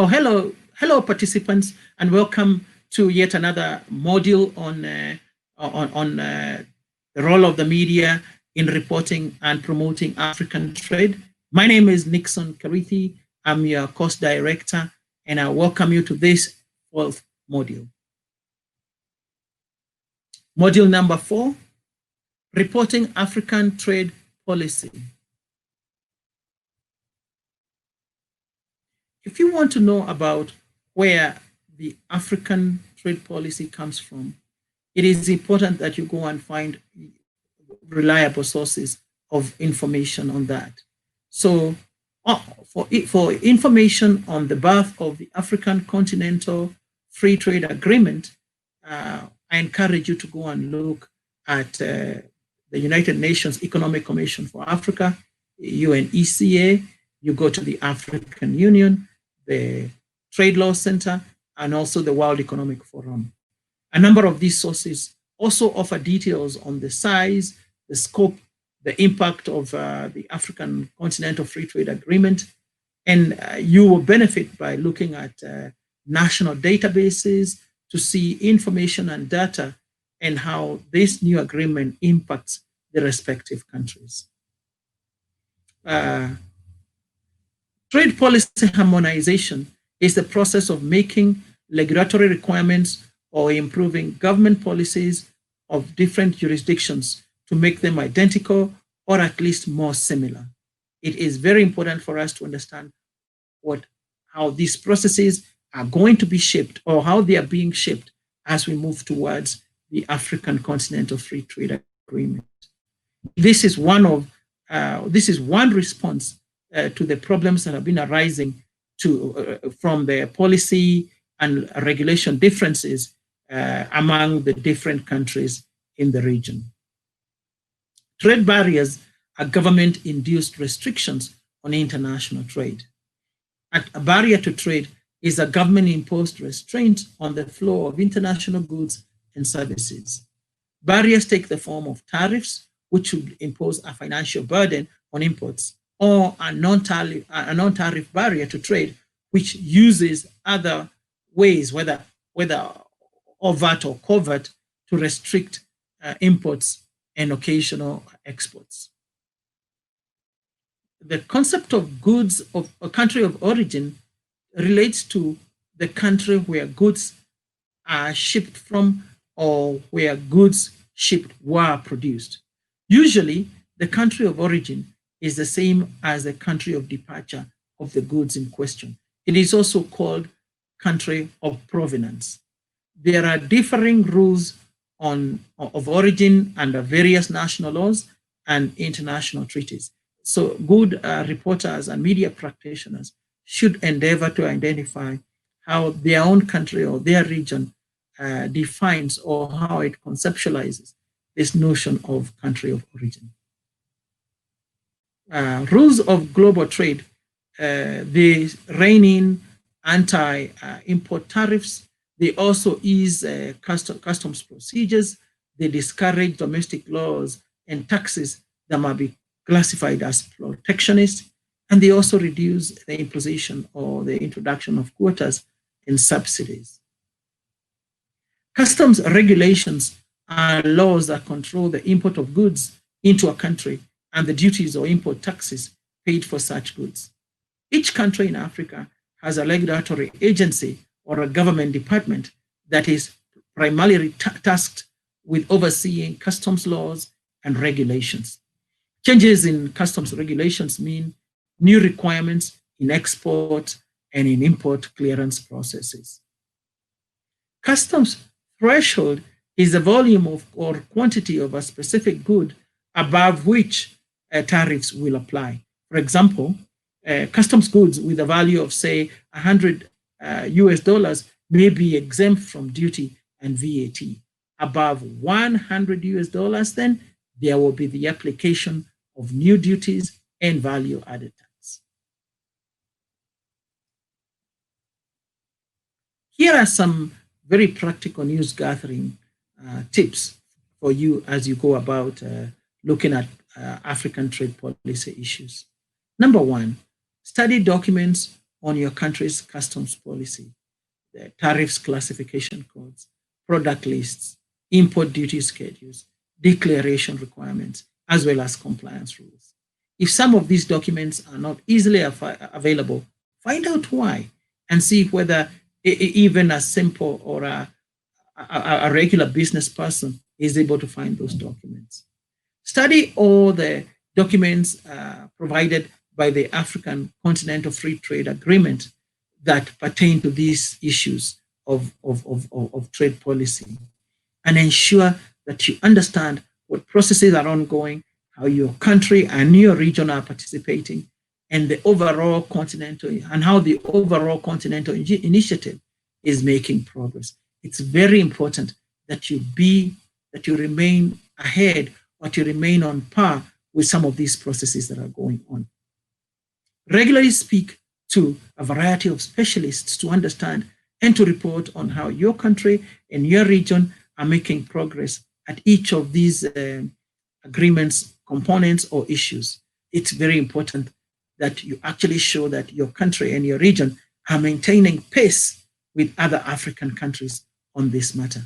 Hello, participants, and welcome to yet another module on the role of the media in reporting and promoting African trade. My name is Nixon Karithi. I'm your course director, and I welcome you to this 12th module. Module number 4, reporting African trade policy. If you want to know about where the African trade policy comes from, it is important that you go and find reliable sources of information on that. So for information on the birth of the African Continental Free Trade Agreement, I encourage you to go and look at the United Nations Economic Commission for Africa, UNECA. You go to the African Union, the Trade Law Center, and also the World Economic Forum. A number of these sources also offer details on the size, the scope, the impact of the African Continental Free Trade Agreement, and you will benefit by looking at national databases to see information and data and how this new agreement impacts the respective countries. Trade policy harmonization is the process of making regulatory requirements or improving government policies of different jurisdictions to make them identical or at least more similar. It is very important for us to understand how these processes are going to be shaped or how they are being shaped as we move towards the African Continental Free Trade Agreement. This is one response to the problems that have been arising from the policy and regulation differences among the different countries in the region. Trade barriers are government-induced restrictions on international trade. A barrier to trade is a government-imposed restraint on the flow of international goods and services. Barriers take the form of tariffs, which would impose a financial burden on imports, or a non-tariff barrier to trade, which uses other ways, whether overt or covert, to restrict imports and occasional exports. The concept of goods of a country of origin relates to the country where goods are shipped from or where goods shipped were produced. Usually, the country of origin is the same as the country of departure of the goods in question. It is also called country of provenance. There are differing rules of origin under various national laws and international treaties. So good reporters and media practitioners should endeavor to identify how their own country or their region defines or how it conceptualizes this notion of country of origin. Rules of global trade, they rein in anti-import tariffs. They also ease customs procedures. They discourage domestic laws and taxes that might be classified as protectionist. And they also reduce the imposition or the introduction of quotas and subsidies. Customs regulations are laws that control the import of goods into a country and the duties or import taxes paid for such goods. Each country in Africa has a regulatory agency or a government department that is primarily tasked with overseeing customs laws and regulations. Changes in customs regulations mean new requirements in export and in import clearance processes. Customs threshold is the volume of or quantity of a specific good above which tariffs will apply. For example, customs goods with a value of, say, $100 US may be exempt from duty and VAT. Above $100 US, then there will be the application of new duties and value-added tax. Here are some very practical news gathering tips for you as you go about looking at African trade policy issues. Number one, study documents on your country's customs policy, the tariffs classification codes, product lists, import duty schedules, declaration requirements, as well as compliance rules. If some of these documents are not easily available, find out why and see whether even a simple or a regular business person is able to find those documents. Study all the documents provided by the African Continental Free Trade Agreement that pertain to these issues of trade policy, and ensure that you understand what processes are ongoing, how your country and your region are participating, and the overall continental and how the overall continental initiative is making progress. It's very important that you remain ahead, or you remain on par with some of these processes that are going on. Regularly speak to a variety of specialists to understand and to report on how your country and your region are making progress at each of these agreements, components, or issues. It's very important that you actually show that your country and your region are maintaining pace with other African countries on this matter.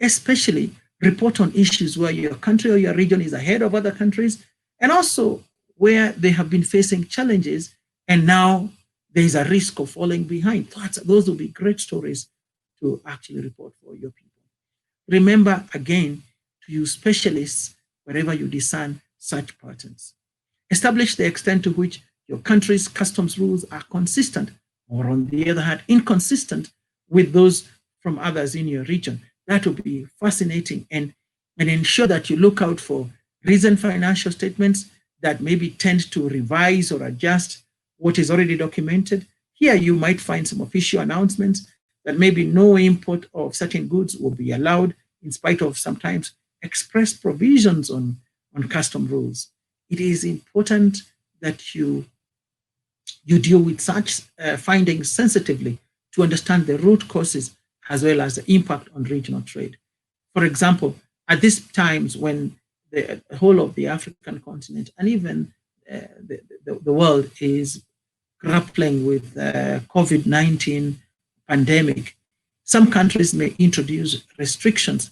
Especially report on issues where your country or your region is ahead of other countries, and also where they have been facing challenges and now there's a risk of falling behind. Those will be great stories to actually report for your people. Remember, again, to use specialists wherever you discern such patterns. Establish the extent to which your country's customs rules are consistent, or on the other hand, inconsistent with those from others in your region. That will be fascinating, and ensure that you look out for recent financial statements that maybe tend to revise or adjust what is already documented. Here you might find some official announcements that maybe no import of certain goods will be allowed in spite of sometimes express provisions on custom rules. It is important that you deal with such findings sensitively to understand the root causes as well as the impact on regional trade. For example, at these times when the whole of the African continent and even the world is grappling with COVID-19 pandemic, some countries may introduce restrictions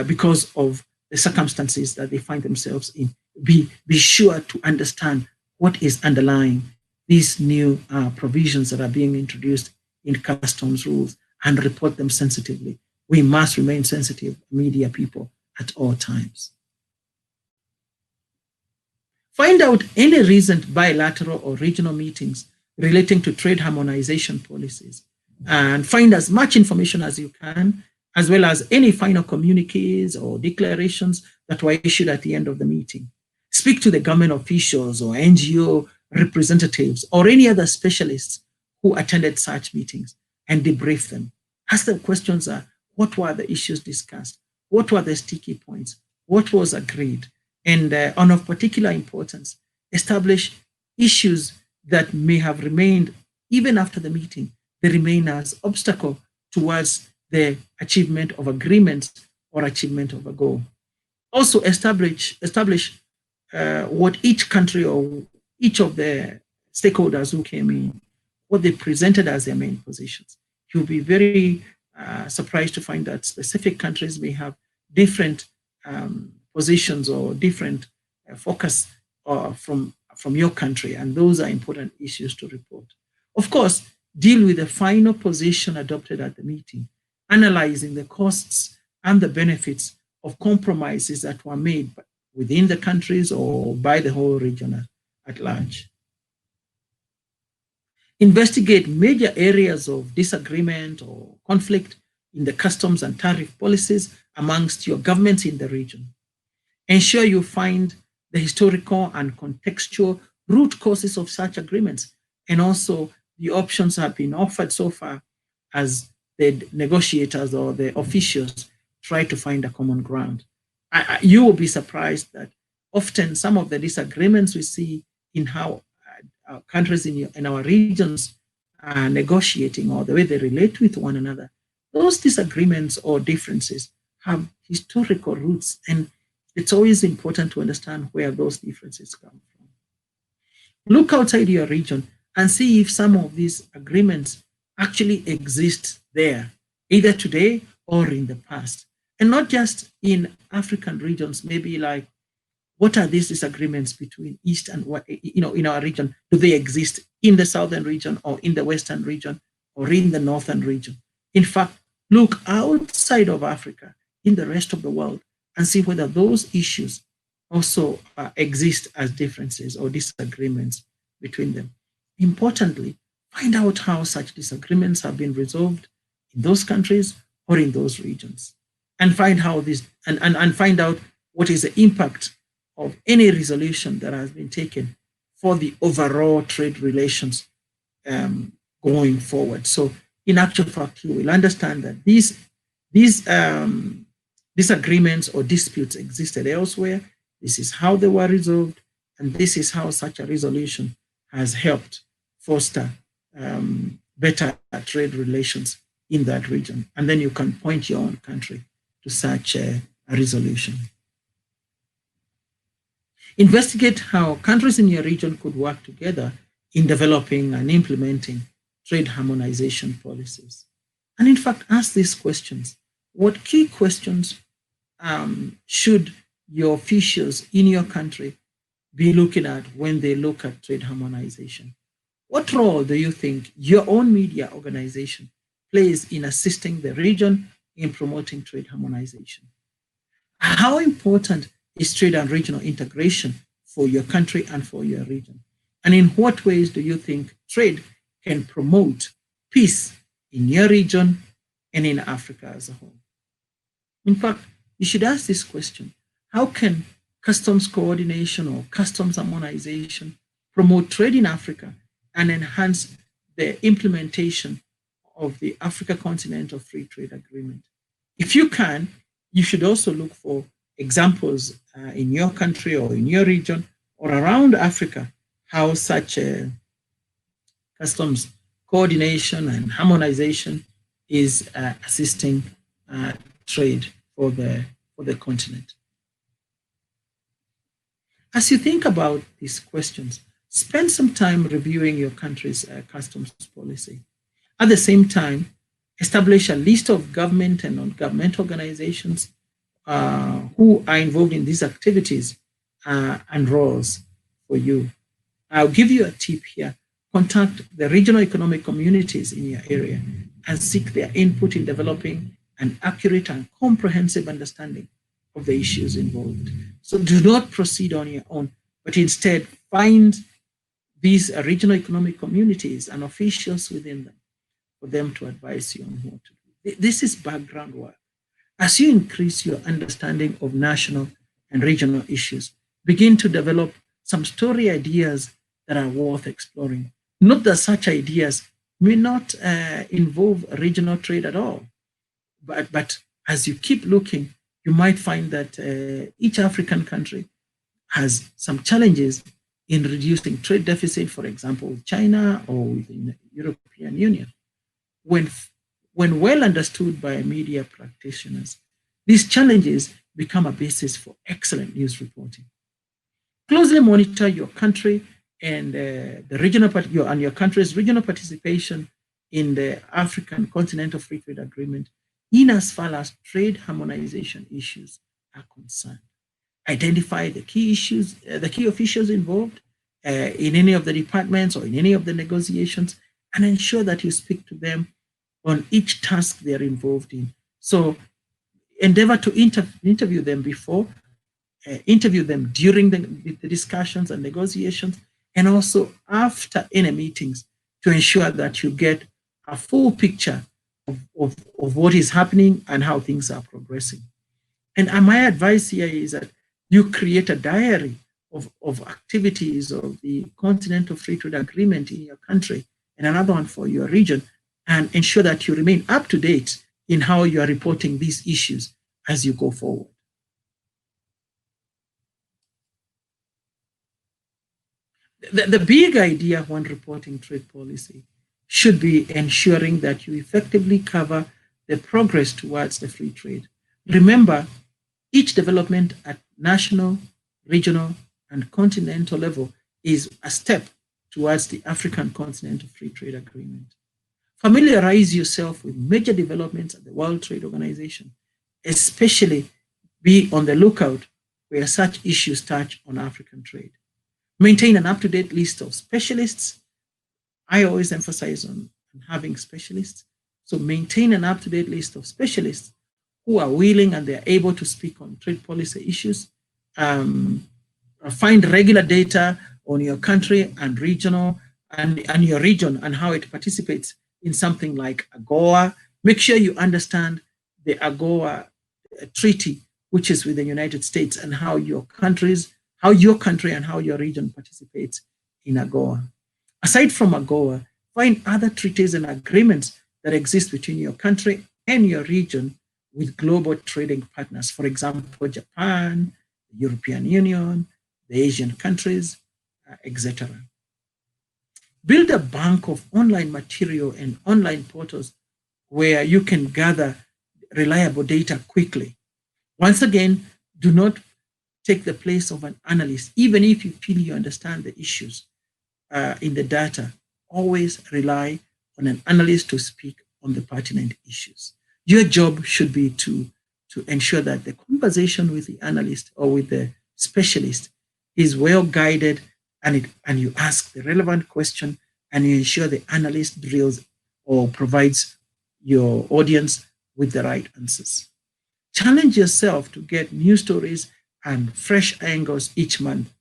because of the circumstances that they find themselves in. Be sure to understand what is underlying these new provisions that are being introduced in customs rules and report them sensitively. We must remain sensitive, media people, at all times. Find out any recent bilateral or regional meetings relating to trade harmonization policies, and find as much information as you can, as well as any final communiques or declarations that were issued at the end of the meeting. Speak to the government officials or NGO representatives or any other specialists who attended such meetings and debrief them. Ask them questions: what were the issues discussed? What were the sticky points? What was agreed? And on of particular importance, establish issues that may have remained, even after the meeting, they remain as obstacle towards the achievement of agreements or achievement of a goal. Also establish what each country or each of the stakeholders who came in, what they presented as their main positions. You'll be very surprised to find that specific countries may have different positions or different focus from your country, and those are important issues to report. Of course, deal with the final position adopted at the meeting, analyzing the costs and the benefits of compromises that were made within the countries or by the whole region at large. Investigate major areas of disagreement or conflict in the customs and tariff policies amongst your governments in the region. Ensure you find the historical and contextual root causes of such agreements, and also the options have been offered so far as the negotiators or the officials try to find a common ground. You will be surprised that often some of the disagreements we see in how countries in our regions are negotiating or the way they relate with one another, those disagreements or differences have historical roots, and it's always important to understand where those differences come from. Look outside your region and see if some of these agreements actually exist there, either today or in the past. And not just in African regions, maybe like, what are these disagreements between East and West, in our region? Do they exist in the Southern region or in the Western region or in the Northern region? In fact, look outside of Africa, in the rest of the world, and see whether those issues also exist as differences or disagreements between them. Importantly, find out how such disagreements have been resolved in those countries or in those regions, and find how this and find out what is the impact of any resolution that has been taken for the overall trade relations going forward. So, in actual fact, you will understand that these disagreements or disputes existed elsewhere. This is how they were resolved, and this is how such a resolution has helped foster better trade relations in that region. And then you can point your own country to such a resolution. Investigate how countries in your region could work together in developing and implementing trade harmonization policies. And in fact, ask these questions. What key questions should your officials in your country be looking at when they look at trade harmonization? What role do you think your own media organization plays in assisting the region in promoting trade harmonization? How important is trade and regional integration for your country and for your region? And in what ways do you think trade can promote peace in your region and in Africa as a whole? In fact, you should ask this question: how can customs coordination or customs harmonization promote trade in Africa and enhance the implementation of the Africa Continental Free Trade Agreement? If you can, you should also look for examples in your country or in your region or around Africa, how such a customs coordination and harmonization is assisting trade for the continent. As you think about these questions, spend some time reviewing your country's customs policy. At the same time, establish a list of government and non-government organizations who are involved in these activities and roles for you. I'll give you a tip here. Contact the regional economic communities in your area and seek their input in developing an accurate and comprehensive understanding of the issues involved. So do not proceed on your own, but instead find these regional economic communities and officials within them for them to advise you on what to do. This is background work. As you increase your understanding of national and regional issues, begin to develop some story ideas that are worth exploring. Note that such ideas may not involve regional trade at all, but as you keep looking, you might find that each African country has some challenges in reducing trade deficit, for example, with China or within the European Union. When well understood by media practitioners, these challenges become a basis for excellent news reporting. Closely monitor your country and your country's regional participation in the African Continental Free Trade Agreement in as far as trade harmonization issues are concerned. Identify the key issues, the key officials involved in any of the departments or in any of the negotiations, and ensure that you speak to them on each task they're involved in. So endeavor to interview them before, interview them during the discussions and negotiations, and also after any meetings to ensure that you get a full picture of what is happening and how things are progressing. And my advice here is that you create a diary of activities of the Continental Free Trade Agreement in your country and another one for your region, and ensure that you remain up to date in how you are reporting these issues as you go forward. The big idea when reporting trade policy should be ensuring that you effectively cover the progress towards the free trade. Remember, each development at national, regional, and continental level is a step towards the African Continental Free Trade Agreement. Familiarize yourself with major developments at the World Trade Organization, especially be on the lookout where such issues touch on African trade. Maintain an up-to-date list of specialists. I always emphasize on having specialists. So maintain an up-to-date list of specialists who are willing and they're able to speak on trade policy issues. Find regular data on your country and regional and your region and how it participates in something like AGOA. Make sure you understand the AGOA treaty, which is with the United States, and how your country and how your region participates in AGOA. Aside from AGOA, find other treaties and agreements that exist between your country and your region with global trading partners. For example, Japan, the European Union, the Asian countries, etc. Build a bank of online material and online portals where you can gather reliable data quickly. Once again, do not take the place of an analyst, even if you feel you understand the issues in the data. Always rely on an analyst to speak on the pertinent issues. Your job should be to ensure that the conversation with the analyst or with the specialist is well guided, and you ask the relevant question, and you ensure the analyst drills or provides your audience with the right answers. Challenge yourself to get new stories and fresh angles each month.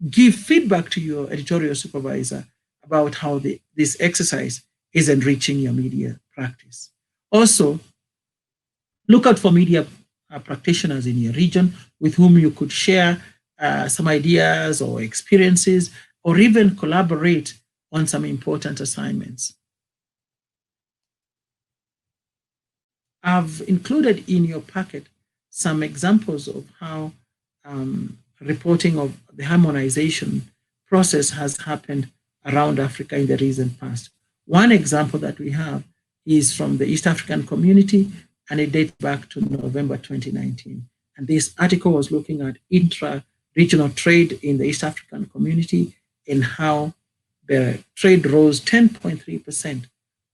Give feedback to your editorial supervisor about how this exercise is enriching your media practice. Also, look out for media practitioners in your region with whom you could share some ideas or experiences, or even collaborate on some important assignments. I've included in your packet some examples of how reporting of the harmonization process has happened around Africa in the recent past. One example that we have is from the East African community, and it dates back to November 2019. And this article was looking at intra-regional trade in the East African community and how the trade rose 10.3%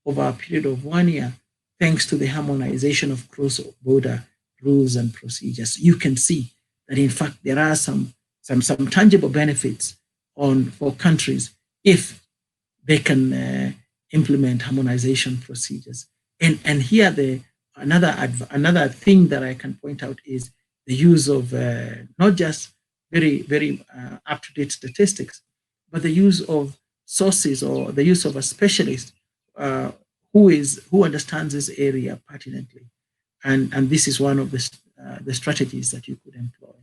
over a period of 1 year, thanks to the harmonization of cross-border rules and procedures. You can see that, in fact, there are some tangible benefits for countries if they can implement harmonization procedures. And here, another thing that I can point out is the use of not just very up-to-date statistics, but the use of sources or the use of a specialist who understands this area pertinently. And this is one of the strategies that you could employ.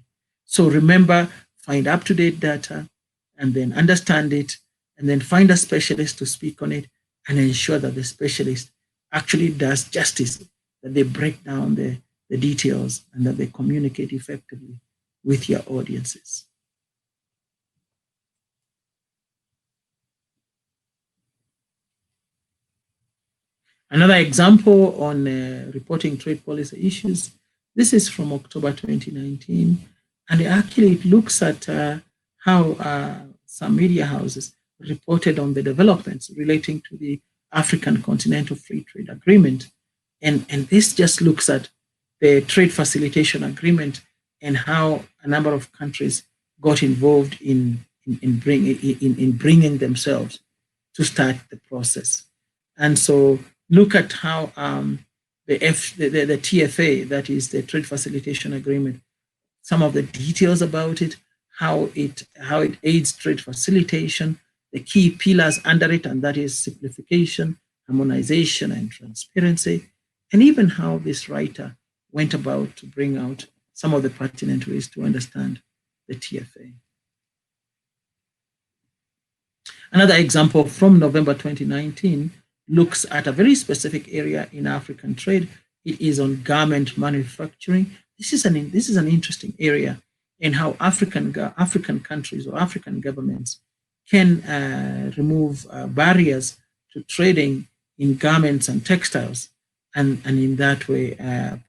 So remember, find up-to-date data and then understand it, and then find a specialist to speak on it, and ensure that the specialist actually does justice, that they break down the details, and that they communicate effectively with your audiences. Another example on reporting trade policy issues, this is from October 2019, and it looks at how some media houses reported on the developments relating to the African Continental Free Trade Agreement. And this just looks at the trade facilitation agreement and how a number of countries got involved in bringing themselves to start the process. And so look at how the TFA, that is the Trade Facilitation Agreement, some of the details about it, how it aids trade facilitation, the key pillars under it, and that is simplification, harmonization, and transparency, and even how this writer went about to bring out some of the pertinent ways to understand the TFA. Another example from November 2019 looks at a very specific area in African trade. It is on garment manufacturing. This is an interesting area in how African countries or African governments can remove barriers to trading in garments and textiles, and in that way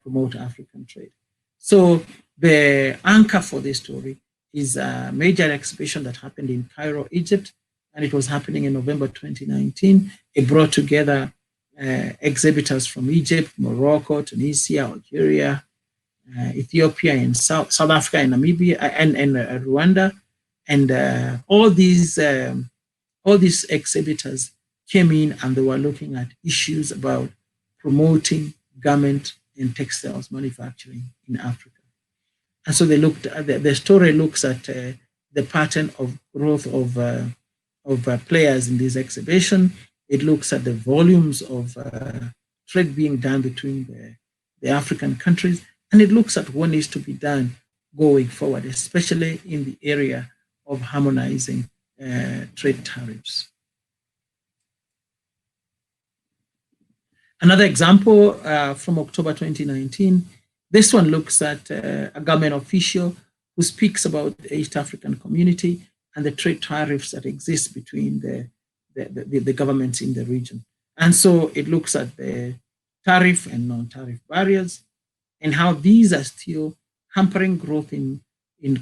promote African trade. So the anchor for this story is a major exhibition that happened in Cairo, Egypt, and it was happening in November 2019. It brought together exhibitors from Egypt, Morocco, Tunisia, Algeria, Ethiopia, and South Africa, and Namibia, and Rwanda, and all these exhibitors came in, and they were looking at issues about promoting garment and textiles manufacturing in Africa. And so they looked at the story looks at the pattern of growth of players in this exhibition. It looks at the volumes of trade being done between the African countries, and it looks at what needs to be done going forward, especially in the area of harmonizing trade tariffs. Another example from October 2019, this one looks at a government official who speaks about the East African community and the trade tariffs that exist between the governments in the region. And so it looks at the tariff and non-tariff barriers and how these are still hampering growth in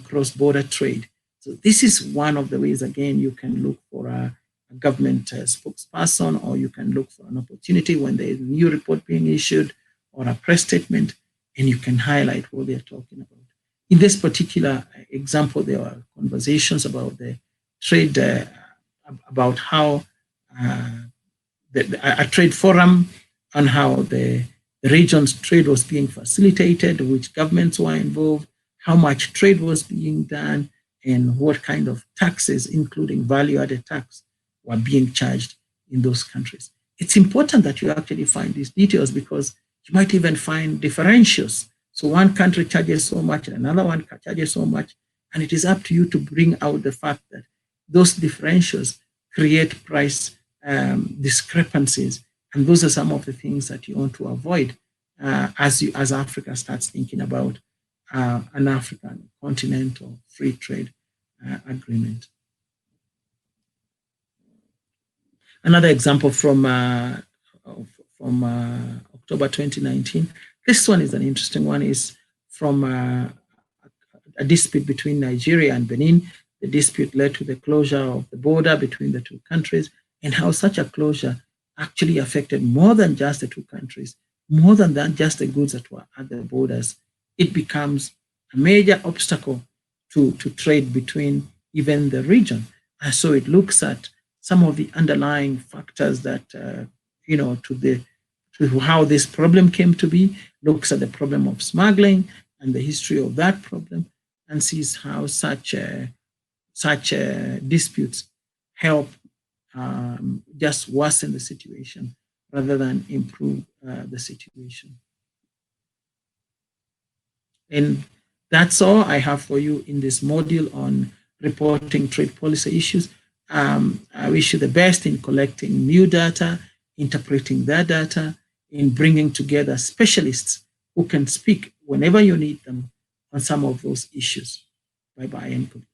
cross-border trade. So this is one of the ways, again, you can look for a government spokesperson, or you can look for an opportunity when there is a new report being issued or a press statement, and you can highlight what they're talking about. In this particular example, there are conversations about the trade, about how a trade forum on how the region's trade was being facilitated, which governments were involved, how much trade was being done, and what kind of taxes, including value-added tax, were being charged in those countries. It's important that you actually find these details, because you might even find differentials. So one country charges so much and another one charges so much, and it is up to you to bring out the fact that those differentials create price discrepancies, and those are some of the things that you want to avoid as Africa starts thinking about an African continental free trade agreement. Another example from October 2019. This one is an interesting one. Is from a dispute between Nigeria and Benin. The dispute led to the closure of the border between the two countries, and how such a closure actually affected more than just the two countries, more than just the goods that were at the borders. It becomes a major obstacle to trade between even the region. And so it looks at some of the underlying factors that, to how this problem came to be, looks at the problem of smuggling and the history of that problem, and sees how such disputes help just worsen the situation rather than improve the situation. And that's all I have for you in this module on reporting trade policy issues. I wish you the best in collecting new data, interpreting that data, in bringing together specialists who can speak whenever you need them on some of those issues. Bye-bye and goodbye.